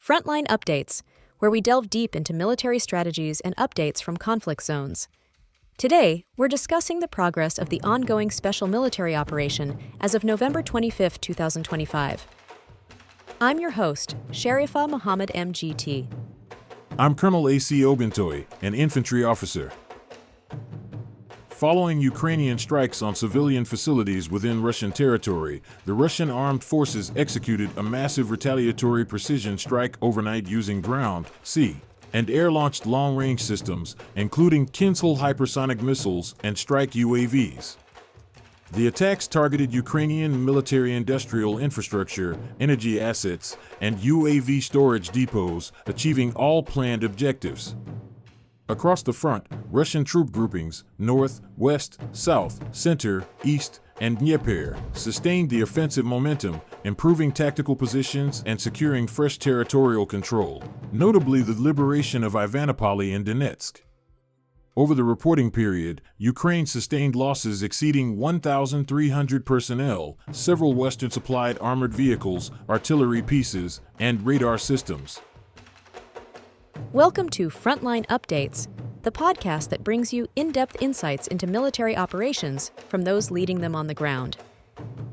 Frontline Updates, where we delve deep into military strategies and updates from conflict zones. Today, we're discussing the progress of the ongoing special military operation as of November 25, 2025. I'm your host, Sherifa Mohammed M.G.T. I'm Colonel A.C. Ogintoye, an infantry officer. Following Ukrainian strikes on civilian facilities within Russian territory, the Russian armed forces executed a massive retaliatory precision strike overnight using ground, sea, and air-launched long-range systems, including Kinzhal hypersonic missiles and strike UAVs. The attacks targeted Ukrainian military-industrial infrastructure, energy assets, and UAV storage depots, achieving all planned objectives. Across the front, Russian troop groupings, north, west, south, center, east, and Dnipro, sustained the offensive momentum, improving tactical positions and securing fresh territorial control, notably the liberation of Ivanipoli and Donetsk. Over the reporting period, Ukraine sustained losses exceeding 1,300 personnel, several Western-supplied armored vehicles, artillery pieces, and radar systems. Welcome to Frontline Updates, the podcast that brings you in-depth insights into military operations from those leading them on the ground.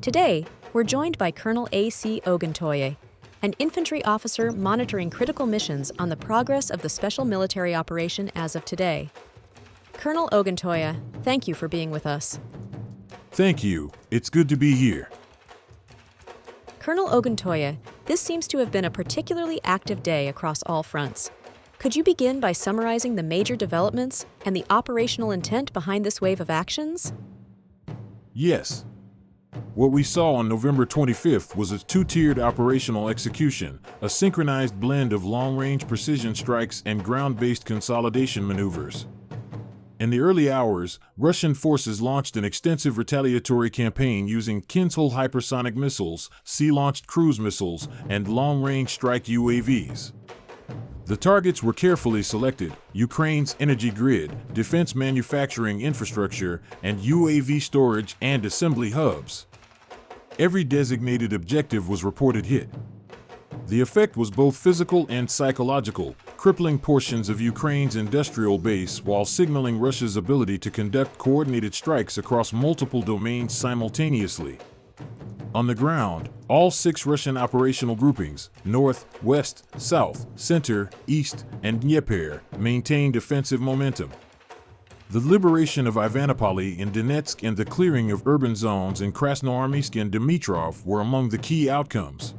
Today, we're joined by Colonel A.C. Ogintoye, an infantry officer monitoring critical missions on the progress of the special military operation as of today. Colonel Ogintoye, thank you for being with us. Thank you. It's good to be here. Colonel Ogintoye, this seems to have been a particularly active day across all fronts. Could you begin by summarizing the major developments and the operational intent behind this wave of actions? Yes. What we saw on November 25th was a two-tiered operational execution, a synchronized blend of long-range precision strikes and ground-based consolidation maneuvers. In the early hours, Russian forces launched an extensive retaliatory campaign using Kinzhal hypersonic missiles, sea-launched cruise missiles, and long-range strike UAVs. The targets were carefully selected: Ukraine's energy grid, defense manufacturing infrastructure, and UAV storage and assembly hubs. Every designated objective was reported hit. The effect was both physical and psychological, crippling portions of Ukraine's industrial base while signaling Russia's ability to conduct coordinated strikes across multiple domains simultaneously. On the ground, all 6 Russian operational groupings, north, west, south, center, east, and Dnipro, maintained offensive momentum. The liberation of Ivanopolye in Donetsk and the clearing of urban zones in Krasnoarmysk and Dnipro were among the key outcomes.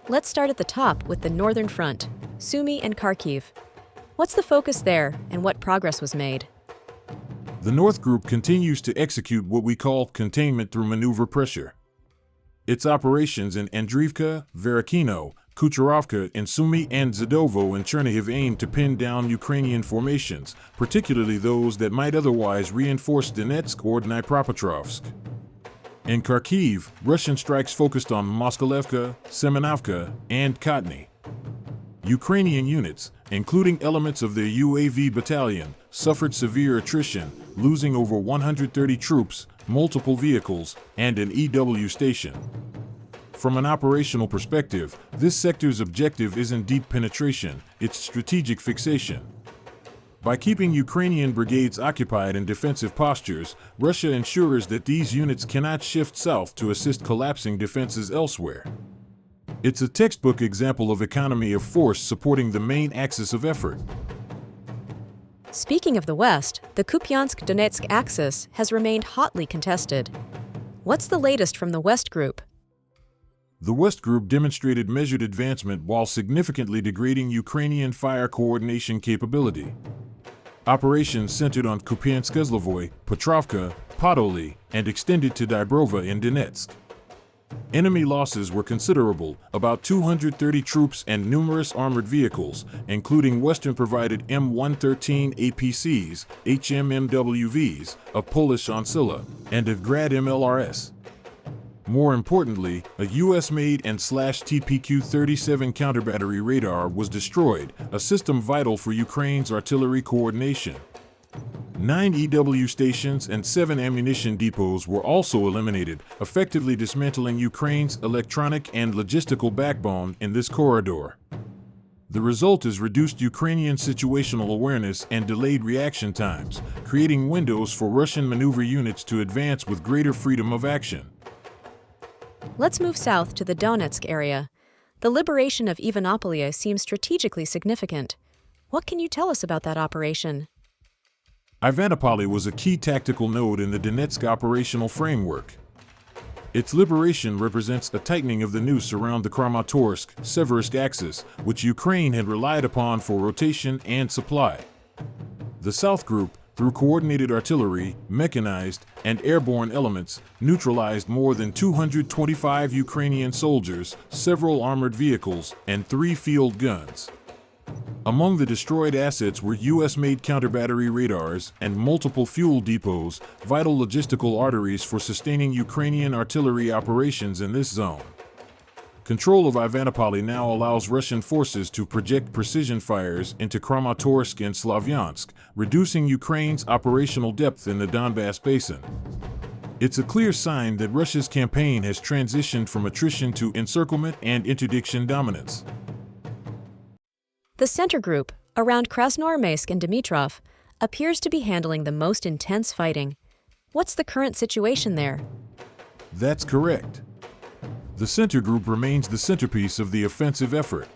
Let's start at the top with the Northern Front, Sumy and Kharkiv. What's the focus there, and what progress was made? The North Group continues to execute what we call containment through maneuver pressure. Its operations in Andriivka, Verokino, Kucherovka in Sumy, and Zadovo in Chernihiv aim to pin down Ukrainian formations, particularly those that might otherwise reinforce Donetsk or Dnipropetrovsk. In Kharkiv, Russian strikes focused on Moskilevka, Semenovka, and Kotny. Ukrainian units, including elements of their UAV battalion, suffered severe attrition, losing over 130 troops, multiple vehicles, and an EW station. From an operational perspective, this sector's objective isn't deep penetration, it's strategic fixation. By keeping Ukrainian brigades occupied in defensive postures, Russia ensures that these units cannot shift south to assist collapsing defenses elsewhere. It's a textbook example of economy of force supporting the main axis of effort. Speaking of the West, the Kupiansk-Donetsk axis has remained hotly contested. What's the latest from the West Group? The West Group demonstrated measured advancement while significantly degrading Ukrainian fire coordination capability. Operations centered on Kupiansk-Zlovoy, Petrovka, Podoli, and extended to Dybrova in Donetsk. Enemy losses were considerable, about 230 troops and numerous armored vehicles, including Western-provided M113 APCs, HMMWVs, a Polish Oncilla, and a Grad MLRS. More importantly, a US-made and /TPQ-37 counterbattery radar was destroyed, a system vital for Ukraine's artillery coordination. 9 EW stations and 7 ammunition depots were also eliminated, effectively dismantling Ukraine's electronic and logistical backbone in this corridor. The result is reduced Ukrainian situational awareness and delayed reaction times, creating windows for Russian maneuver units to advance with greater freedom of action. Let's move south to the Donetsk area. The liberation of Ivanopolye seems strategically significant. What can you tell us about that operation? Ivanipoli was a key tactical node in the Donetsk operational framework. Its liberation represents a tightening of the noose around the Kramatorsk-Seversk axis, which Ukraine had relied upon for rotation and supply. The South Group, through coordinated artillery, mechanized, and airborne elements, neutralized more than 225 Ukrainian soldiers, several armored vehicles, and 3 field guns. Among the destroyed assets were U.S.-made counter-battery radars and multiple fuel depots, vital logistical arteries for sustaining Ukrainian artillery operations in this zone. Control of Ivanopolye now allows Russian forces to project precision fires into Kramatorsk and Slavyansk, reducing Ukraine's operational depth in the Donbass basin. It's a clear sign that Russia's campaign has transitioned from attrition to encirclement and interdiction dominance. The center group, around Krasnoarmeysk and Dmitrov, appears to be handling the most intense fighting. What's the current situation there? That's correct. The center group remains the centerpiece of the offensive effort.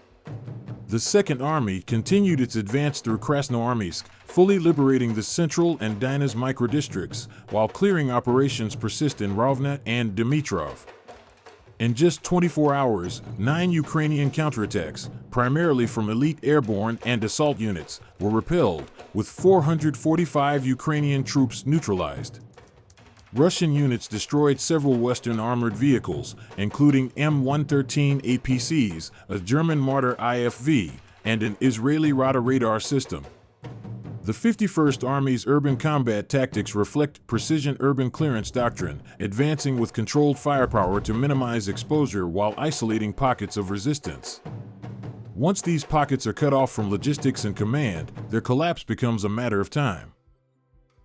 The Second Army continued its advance through Krasnoarmeysk, fully liberating the central and Dinaz microdistricts, while clearing operations persist in Rovna and Dmitrov. In just 24 hours, 9 Ukrainian counterattacks, primarily from elite airborne and assault units, were repelled, with 445 Ukrainian troops neutralized. Russian units destroyed several Western armored vehicles, including M113 APCs, a German Marder IFV, and an Israeli Rada radar system. The 51st Army's urban combat tactics reflect precision urban clearance doctrine, advancing with controlled firepower to minimize exposure while isolating pockets of resistance. Once these pockets are cut off from logistics and command, their collapse becomes a matter of time.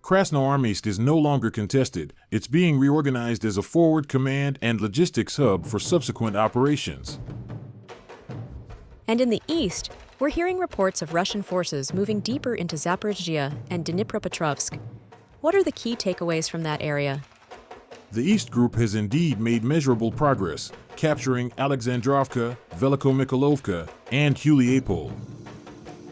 Krasnoarmeysk is no longer contested, it's being reorganized as a forward command and logistics hub for subsequent operations. And in the east, we're hearing reports of Russian forces moving deeper into Zaporizhzhia and Dnipropetrovsk. What are the key takeaways from that area? The East Group has indeed made measurable progress, capturing Alexandrovka, Velikomikhailovka, and Huliapol.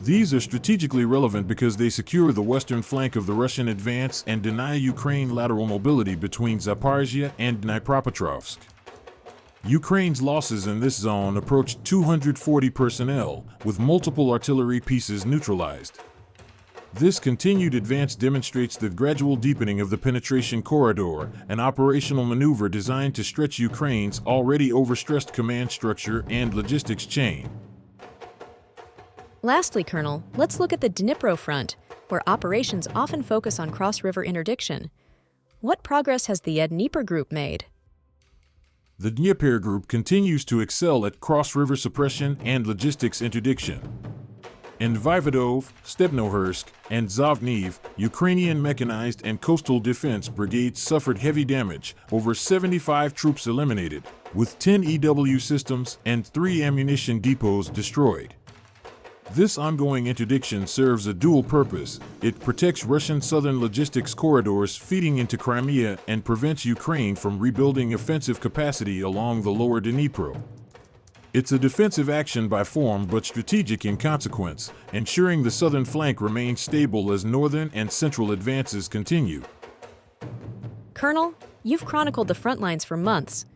These are strategically relevant because they secure the western flank of the Russian advance and deny Ukraine lateral mobility between Zaporizhzhia and Dnipropetrovsk. Ukraine's losses in this zone approached 240 personnel, with multiple artillery pieces neutralized. This continued advance demonstrates the gradual deepening of the penetration corridor, an operational maneuver designed to stretch Ukraine's already overstressed command structure and logistics chain. Lastly, Colonel, let's look at the Dnipro front, where operations often focus on cross-river interdiction. What progress has the Dnipro group made? The Dnipro Group continues to excel at cross-river suppression and logistics interdiction. In Vyvodov, Stepnohursk, and Zhovniv, Ukrainian mechanized and coastal defense brigades suffered heavy damage, over 75 troops eliminated, with 10 EW systems and 3 ammunition depots destroyed. This ongoing interdiction serves a dual purpose. It protects Russian southern logistics corridors feeding into Crimea and prevents Ukraine from rebuilding offensive capacity along the lower Dnipro. It's a defensive action by form but strategic in consequence, ensuring the southern flank remains stable as northern and central advances continue. Colonel, you've chronicled the front lines for months.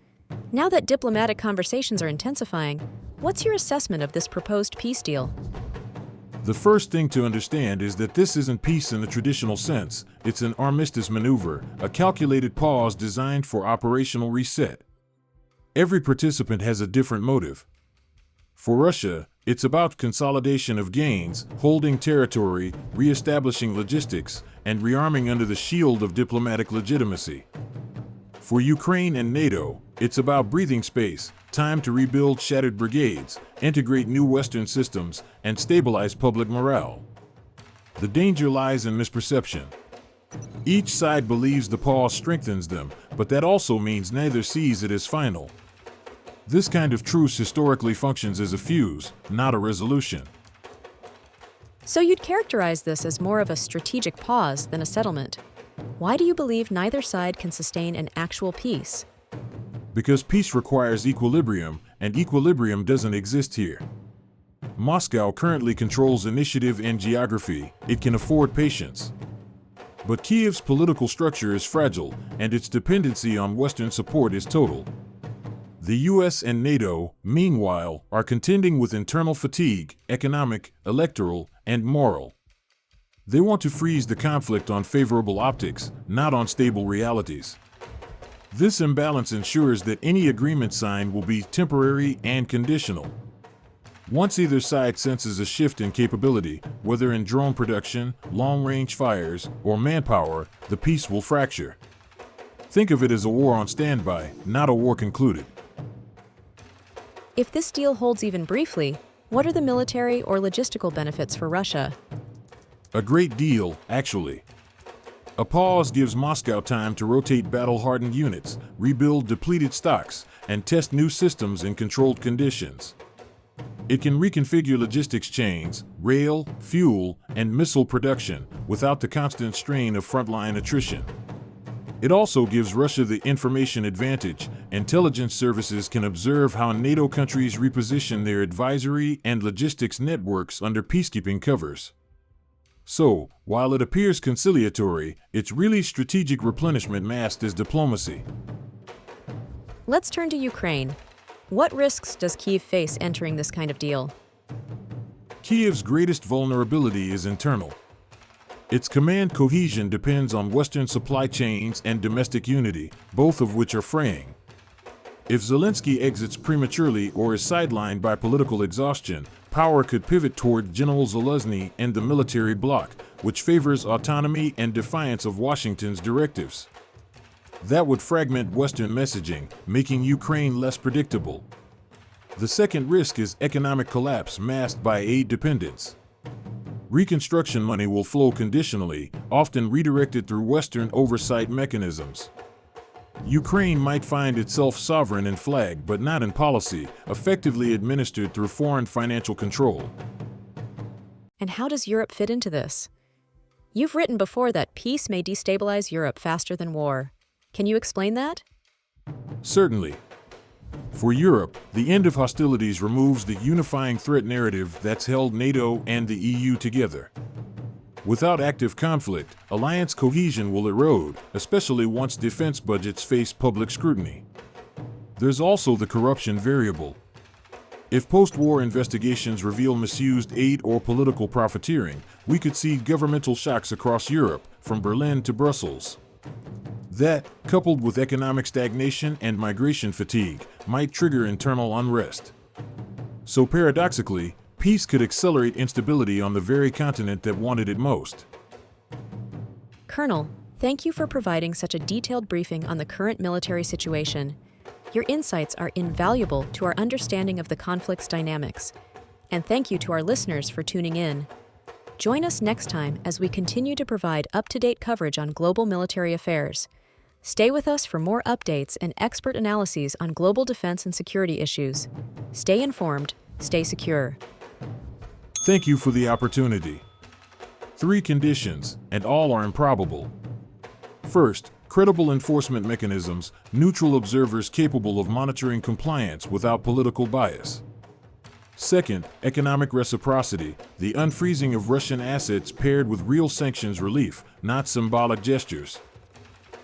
Now that diplomatic conversations are intensifying, what's your assessment of this proposed peace deal? The first thing to understand is that this isn't peace in the traditional sense. It's an armistice maneuver, a calculated pause designed for operational reset. Every participant has a different motive. For Russia, it's about consolidation of gains, holding territory, re-establishing logistics, and rearming under the shield of diplomatic legitimacy. For Ukraine and NATO, it's about breathing space, time to rebuild shattered brigades, integrate new Western systems, and stabilize public morale. The danger lies in misperception. Each side believes the pause strengthens them, but that also means neither sees it as final. This kind of truce historically functions as a fuse, not a resolution. So you'd characterize this as more of a strategic pause than a settlement. Why do you believe neither side can sustain an actual peace? Because peace requires equilibrium, and equilibrium doesn't exist here. Moscow currently controls initiative and geography. It can afford patience. But Kyiv's political structure is fragile, and its dependency on Western support is total. The US and NATO, meanwhile, are contending with internal fatigue, economic, electoral, and moral. They want to freeze the conflict on favorable optics, not on stable realities. This imbalance ensures that any agreement signed will be temporary and conditional. Once either side senses a shift in capability, whether in drone production, long-range fires, or manpower, the peace will fracture. Think of it as a war on standby, not a war concluded. If this deal holds even briefly, what are the military or logistical benefits for Russia? A great deal, actually. A pause gives Moscow time to rotate battle-hardened units, rebuild depleted stocks, and test new systems in controlled conditions. It can reconfigure logistics chains, rail, fuel, and missile production without the constant strain of frontline attrition. It also gives Russia the information advantage. Intelligence services can observe how NATO countries reposition their advisory and logistics networks under peacekeeping covers. So, while it appears conciliatory, it's really strategic replenishment masked as diplomacy. Let's turn to Ukraine. What risks does Kyiv face entering this kind of deal? Kyiv's greatest vulnerability is internal. Its command cohesion depends on Western supply chains and domestic unity, both of which are fraying. If Zelensky exits prematurely or is sidelined by political exhaustion, power could pivot toward General Zelensky and the military bloc, which favors autonomy and defiance of Washington's directives. That would fragment Western messaging, making Ukraine less predictable. The second risk is economic collapse masked by aid dependence. Reconstruction money will flow conditionally, often redirected through Western oversight mechanisms. Ukraine might find itself sovereign in flag but not in policy, effectively administered through foreign financial control. And how does Europe fit into this? You've written before that peace may destabilize Europe faster than war. Can you explain that? Certainly. For Europe, the end of hostilities removes the unifying threat narrative that's held NATO and the EU together. Without active conflict, alliance cohesion will erode, especially once defense budgets face public scrutiny. There's also the corruption variable. If post-war investigations reveal misused aid or political profiteering, we could see governmental shocks across Europe, from Berlin to Brussels. That, coupled with economic stagnation and migration fatigue, might trigger internal unrest. So paradoxically, peace could accelerate instability on the very continent that wanted it most. Colonel, thank you for providing such a detailed briefing on the current military situation. Your insights are invaluable to our understanding of the conflict's dynamics. And thank you to our listeners for tuning in. Join us next time as we continue to provide up-to-date coverage on global military affairs. Stay with us for more updates and expert analyses on global defense and security issues. Stay informed, stay secure. Thank you for the opportunity. 3 conditions, and all are improbable. First, credible enforcement mechanisms, neutral observers capable of monitoring compliance without political bias. Second, economic reciprocity, the unfreezing of Russian assets paired with real sanctions relief, not symbolic gestures.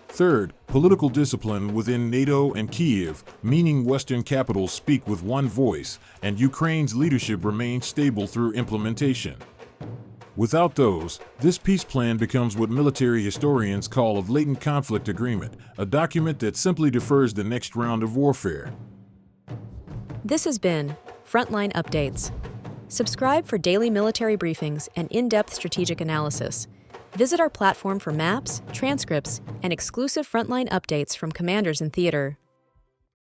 Third, political discipline within NATO and Kyiv, meaning Western capitals speak with one voice, and Ukraine's leadership remains stable through implementation. Without those, this peace plan becomes what military historians call a latent conflict agreement, a document that simply defers the next round of warfare. This has been Frontline Updates. Subscribe for daily military briefings and in-depth strategic analysis. Visit our platform for maps, transcripts, and exclusive frontline updates from commanders in theater.